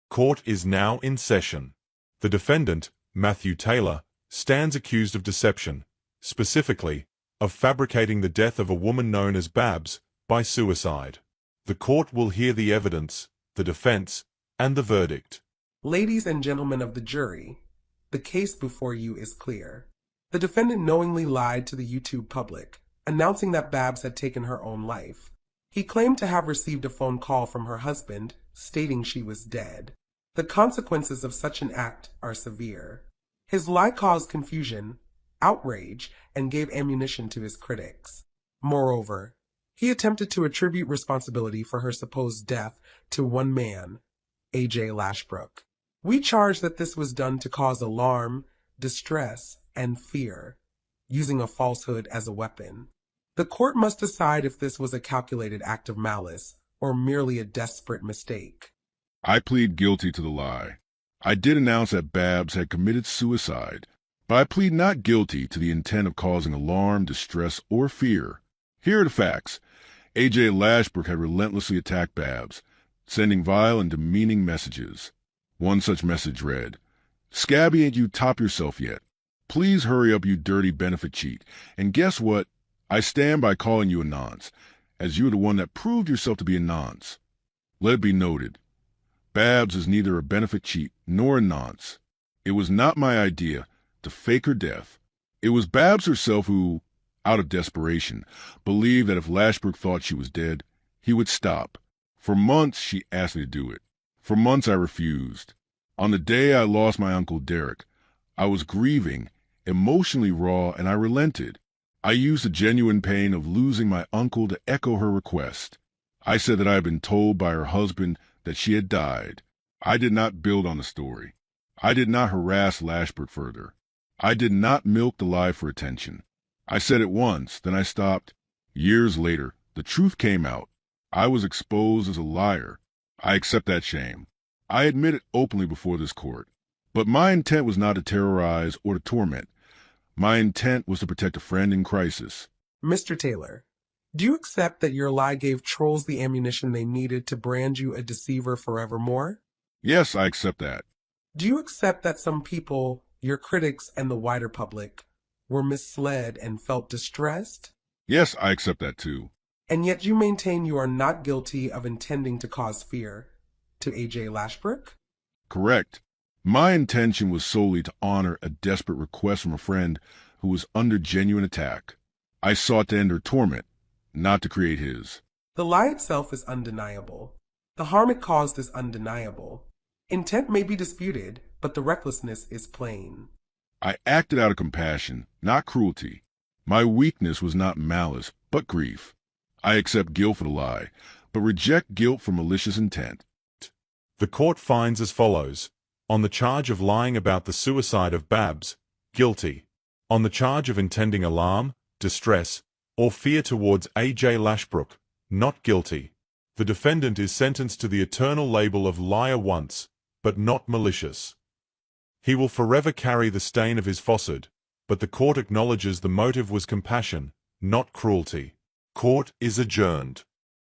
Court is now in session. The defendant, Matthew Taylor, stands accused of deception, specifically, of fabricating the death of a woman known as Babs by suicide. The court will hear the evidence, the defense, and the verdict. Ladies and gentlemen of the jury, the case before you is clear. The defendant knowingly lied to the YouTube public, announcing that Babs had taken her own life. He claimed to have received a phone call from her husband, stating she was dead. The consequences of such an act are severe. His lie caused confusion, outrage, and gave ammunition to his critics. Moreover, he attempted to attribute responsibility for her supposed death to one man, A.J. Lashbrook. We charge that this was done to cause alarm, distress, and fear, using a falsehood as a weapon. The court must decide if this was a calculated act of malice or merely a desperate mistake. I plead guilty to the lie. I did announce that Babs had committed suicide, but I plead not guilty to the intent of causing alarm, distress, or fear. Here are the facts. A.J. Lashbrook had relentlessly attacked Babs, sending vile and demeaning messages. One such message read, "Scabby, ain't you top yourself yet? Please hurry up, you dirty benefit cheat. And guess what? I stand by calling you a nonce, as you're the one that proved yourself to be a nonce." Let it be noted, Babs is neither a benefit cheat nor a nonce. It was not my idea to fake her death. It was Babs herself who, out of desperation, believed that if Lashbrook thought she was dead, he would stop. For months she asked me to do it. For months I refused. On the day I lost my Uncle Derek, I was grieving, emotionally raw, and I relented. I used the genuine pain of losing my uncle to echo her request. I said that I had been told by her husband that she had died. I did not build on the story. I did not harass Lashbrook further. I did not milk the lie for attention. I said it once, then I stopped. Years later, the truth came out. I was exposed as a liar. I accept that shame. I admit it openly before this court. But my intent was not to terrorize or to torment. My intent was to protect a friend in crisis. Mr. Taylor, do you accept that your lie gave trolls the ammunition they needed to brand you a deceiver forevermore? Yes, I accept that. Do you accept that some people, your critics and the wider public, were misled and felt distressed? Yes, I accept that too. And yet you maintain you are not guilty of intending to cause fear to A.J. Lashbrook? Correct. My intention was solely to honor a desperate request from a friend who was under genuine attack. I sought to end her torment, not to create his. The lie itself is undeniable. The harm it caused is undeniable. Intent may be disputed, but the recklessness is plain. I acted out of compassion, not cruelty. My weakness was not malice, but grief. I accept guilt for the lie, but reject guilt for malicious intent. The court finds as follows. On the charge of lying about the suicide of Babs, guilty. On the charge of intending alarm, distress, or fear towards A.J. Lashbrook, not guilty. The defendant is sentenced to the eternal label of liar once, but not malicious. He will forever carry the stain of his falsehood, but the court acknowledges the motive was compassion, not cruelty. Court is adjourned.